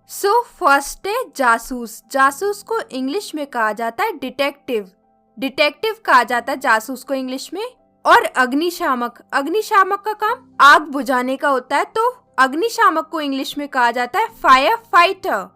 So first है जासूस। जासूस को इंग्लिश में कहा जाता है डिटेक्टिव। डिटेक्टिव कहा जाता है जासूस को इंग्लिश में। और अग्निशामक, अग्निशामक का काम आग बुझाने का होता है, तो अग्निशामक को इंग्लिश में कहा जाता है फायर फाइटर।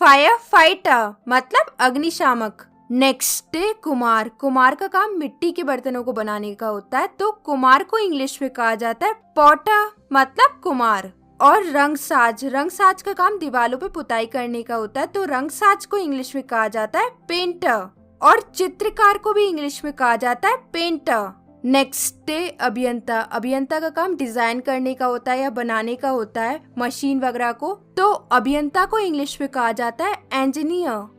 फायर फाइटर मतलब अग्निशामक। नेक्स्ट है कुम्हार। कुम्हार का काम मिट्टी के बर्तनों को बनाने का होता है, तो कुम्हार को इंग्लिश में कहा जाता है पॉटर मतलब कुम्हार। और रंगसाज, रंगसाज का काम दीवारों पे पुताई करने का होता है, तो रंगसाज को इंग्लिश में कहा जाता है पेंटर। और चित्रकार को भी इंग्लिश में कहा जाता है पेंटर। नेक्स्ट है अभियंता। अभियंता का काम डिजाइन करने का होता है या बनाने का होता है मशीन वगैरह को, तो अभियंता को इंग्लिश में कहा जाता है इंजीनियर।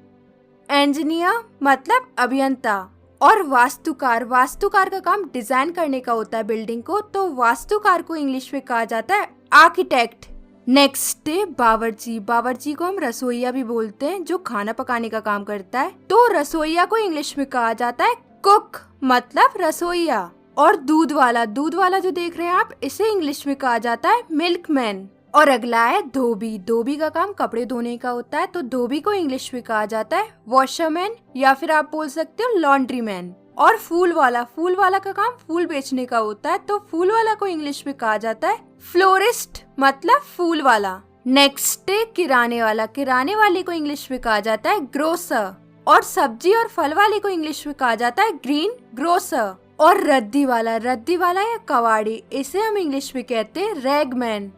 इंजीनियर मतलब अभियंता। और वास्तुकार, वास्तुकार का काम डिजाइन करने का होता है बिल्डिंग को, तो वास्तुकार को इंग्लिश में कहा जाता है आर्किटेक्ट। नेक्स्ट है बावर्ची। बावर्ची को हम रसोइया भी बोलते हैं, जो खाना पकाने का काम करता है, तो रसोइया को इंग्लिश में कहा जाता है कुक मतलब रसोइया। और दूध वाला, दूध वाला जो देख रहे हैं आप, इसे इंग्लिश में कहा जाता है मिल्कमैन। और अगला है धोबी। धोबी का काम कपड़े धोने का होता है, तो धोबी को इंग्लिश में कहा जाता है वॉशरमैन या फिर आप बोल सकते हो लॉन्ड्रीमैन। और फूल वाला, फूल वाला का काम फूल बेचने का होता है, तो फूल वाला को इंग्लिश में कहा जाता है फ्लोरिस्ट मतलब फूल वाला। नेक्स्ट है किराने वाला। किराने वाले को इंग्लिश में कहा जाता है ग्रोसर। और सब्जी और फल वाले को इंग्लिश में कहा जाता है ग्रीन ग्रोसर। और रद्दी वाला, रद्दी वाला या कवाड़ी, इसे हम इंग्लिश में कहते हैं रैगमैन।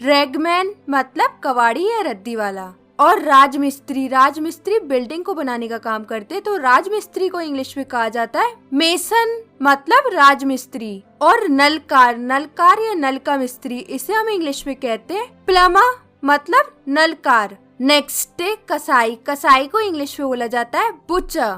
रैगमैन मतलब कवाड़ी या रद्दी वाला। और राजमिस्त्री, राजमिस्त्री बिल्डिंग को बनाने का काम करते, तो राजमिस्त्री को इंग्लिश में कहा जाता है मेसन मतलब राजमिस्त्री। और नलकार, नलकार या नल का मिस्त्री, इसे हम इंग्लिश में कहते हैं प्लम्बर मतलब नलकार। नेक्स्ट है कसाई। कसाई को इंग्लिश में बोला जाता है बुचर।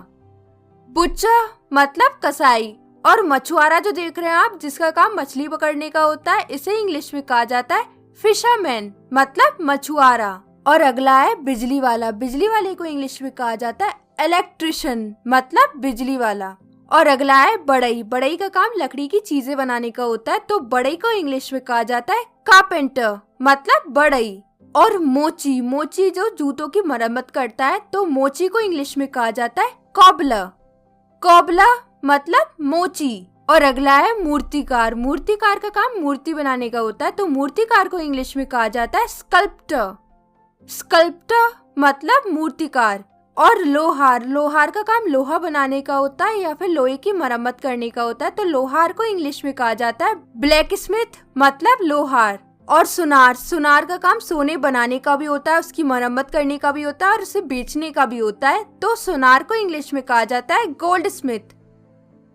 बुचर मतलब कसाई। और मछुआरा जो देख रहे हैं आप, जिसका काम मछली पकड़ने का होता है, इसे इंग्लिश में कहा जाता है फिशरमैन मतलब मछुआरा। और अगला है बिजली वाला। बिजली वाले को इंग्लिश में कहा जाता है इलेक्ट्रिशियन मतलब बिजली वाला। और अगला है बढ़ई। बढ़ई का काम लकड़ी की चीजें बनाने का होता है, तो बढ़ई को इंग्लिश में कहा जाता है कारपेंटर मतलब बढ़ई। और मोची, मोची जो जूतों की मरम्मत करता है, तो मोची को इंग्लिश में कहा जाता है कॉबलर। कॉबलर मतलब मोची। और अगला है मूर्तिकार। मूर्तिकार का काम मूर्ति बनाने का होता है, तो मूर्तिकार को इंग्लिश में कहा जाता है स्कल्प्टर। स्कल्प्टर मतलब मूर्तिकार। और लोहार। लोहार का काम लोहा बनाने का होता है या फिर लोहे की मरम्मत करने का होता है, तो लोहार को इंग्लिश में कहा जाता है ब्लैक स्मिथ मतलब लोहार। और सुनार। सुनार का काम सोने बनाने का भी होता है, उसकी मरम्मत करने का भी होता है और उसे बेचने का भी होता है, तो सुनार को इंग्लिश में कहा जाता है गोल्ड स्मिथ।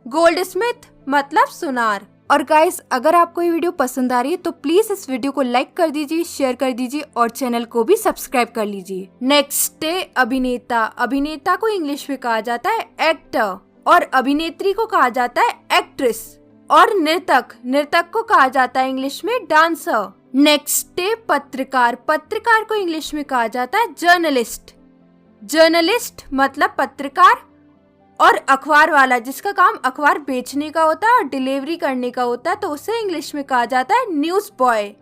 गोल्ड स्मिथ मतलब सुनार। और गाइस, अगर आपको ये वीडियो पसंद आ रही है तो प्लीज इस वीडियो को लाइक कर दीजिए, शेयर कर दीजिए और चैनल को भी सब्सक्राइब कर लीजिए। नेक्स्ट है अभिनेता। अभिनेता को इंग्लिश में कहा जाता है एक्टर। और अभिनेत्री को कहा जाता है एक्ट्रेस। और नर्तक, नर्तक को कहा जाता है इंग्लिश में डांसर। नेक्स्ट है पत्रकार। पत्रकार को इंग्लिश में कहा जाता है जर्नलिस्ट। जर्नलिस्ट मतलब पत्रकार। और अखबार वाला, जिसका काम अखबार बेचने का होता है और डिलीवरी करने का होता है, तो उसे इंग्लिश में कहा जाता है न्यूज बॉय।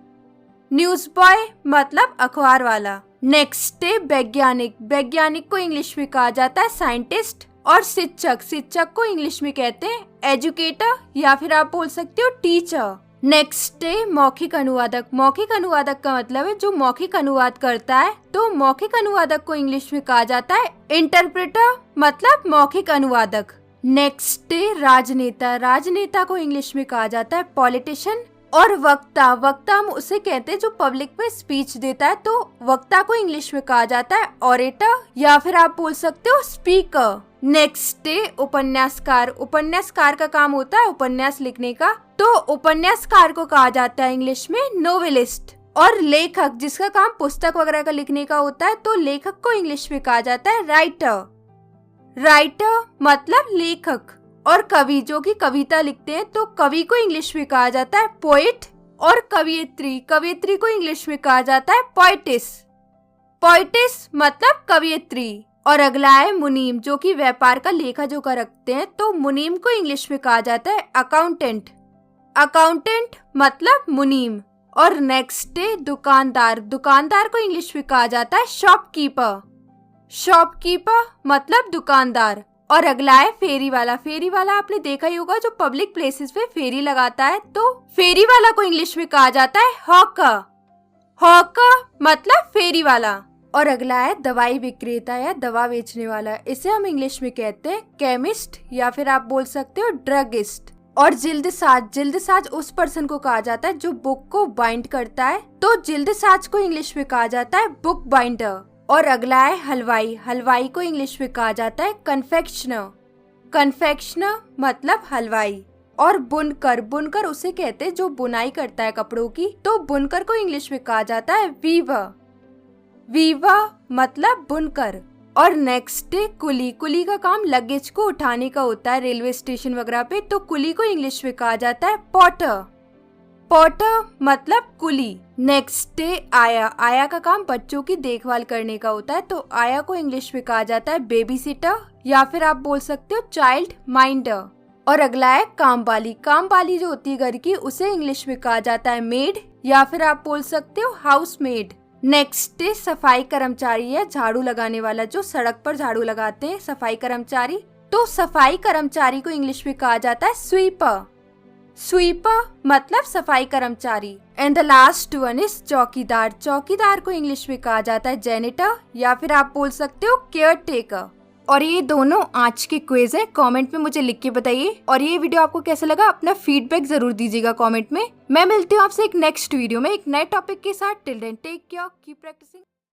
न्यूज बॉय मतलब अखबार वाला। नेक्स्ट है वैज्ञानिक। वैज्ञानिक को इंग्लिश में कहा जाता है साइंटिस्ट। और शिक्षक, शिक्षक को इंग्लिश में कहते हैं एजुकेटर या फिर आप बोल सकते हो टीचर। नेक्स्ट है मौखिक अनुवादक। मौखिक अनुवादक का मतलब है जो मौखिक अनुवाद करता है, तो मौखिक अनुवादक को इंग्लिश में कहा जाता है इंटरप्रेटर मतलब मौखिक अनुवादक। नेक्स्ट है राजनेता। राजनेता को इंग्लिश में कहा जाता है पॉलिटिशियन। और वक्ता, वक्ता हम उसे कहते हैं जो पब्लिक में स्पीच देता है, तो वक्ता को इंग्लिश में कहा जाता है ऑरेटर या फिर आप बोल सकते हो स्पीकर। नेक्स्ट है उपन्यासकार। उपन्यासकार का काम होता है उपन्यास लिखने का, तो उपन्यासकार को कहा जाता है इंग्लिश में नोवेलिस्ट। और लेखक, जिसका काम पुस्तक वगैरह का लिखने का होता है, तो लेखक को इंग्लिश में कहा जाता है राइटर। राइटर मतलब लेखक। और कवि, जो कि कविता लिखते हैं, तो कवि को इंग्लिश में कहा जाता है पोएट। और कवियत्री, कवियत्री को इंग्लिश में कहा जाता है पोएटिस। पोएटिस मतलब कवियत्री। और अगला है मुनीम, जो कि व्यापार का लेखा जोखा रखते हैं, तो मुनीम को इंग्लिश में कहा जाता है अकाउंटेंट। अकाउंटेंट मतलब मुनीम। और नेक्स्ट है दुकानदार। दुकानदार को इंग्लिश में कहा जाता है शॉपकीपर। शॉपकीपर मतलब दुकानदार। और अगला है फेरी वाला। फेरी वाला आपने देखा ही होगा, जो पब्लिक प्लेसेस पे फेरी लगाता है, तो फेरी वाला को इंग्लिश में कहा जाता है हॉकर। हॉकर मतलब फेरी वाला। और अगला है दवाई विक्रेता या दवा बेचने वाला। इसे हम इंग्लिश में कहते हैं केमिस्ट या फिर आप बोल सकते हो ड्रगिस्ट। और जिल्दसाज। जिल्दसाज उस पर्सन को कहा जाता है जो बुक को बाइंड करता है, तो जिल्दसाज को इंग्लिश में कहा जाता है बुक बाइंडर। और अगला है हलवाई। हलवाई को इंग्लिश में कहा जाता है कन्फेक्शनर। कन्फेक्शनर मतलब हलवाई। और बुनकर। बुनकर उसे कहते हैं जो बुनाई करता है कपड़ों की, तो बुनकर को इंग्लिश में कहा जाता है वीवर। वीवर मतलब बुनकर। और नेक्स्ट है कुली। कुली का काम लगेज को उठाने का होता है रेलवे स्टेशन वगैरह पे, तो कुली को इंग्लिश में कहा जाता है पॉटर। पॉटर मतलब कुली। नेक्स्ट है आया। आया का काम बच्चों की देखभाल करने का होता है, तो आया को इंग्लिश में कहा जाता है बेबी सिटर या फिर आप बोल सकते हो चाइल्ड माइंडर। और अगला है कामवाली। कामवाली जो होती है घर की, उसे इंग्लिश में कहा जाता है मेड या फिर आप बोल सकते हो हाउस मेड। नेक्स्ट है सफाई कर्मचारी या झाड़ू लगाने वाला, जो सड़क पर झाड़ू लगाते हैं सफाई कर्मचारी, तो सफाई कर्मचारी को इंग्लिश में कहा जाता है स्वीपर। स्वीपर मतलब सफाई कर्मचारी। And the last one is चौकीदार। चौकीदार को इंग्लिश में कहा जाता है जेनिटर या फिर आप बोल सकते हो केयर टेकर। और ये दोनों आज के क्विज है। कमेंट में मुझे लिख के बताइए। और ये वीडियो आपको कैसा लगा, अपना फीडबैक जरूर दीजिएगा कमेंट में। मैं मिलती हूँ आपसे एक नेक्स्ट वीडियो में एक नए टॉपिक के साथ। Till then take care, keep practising.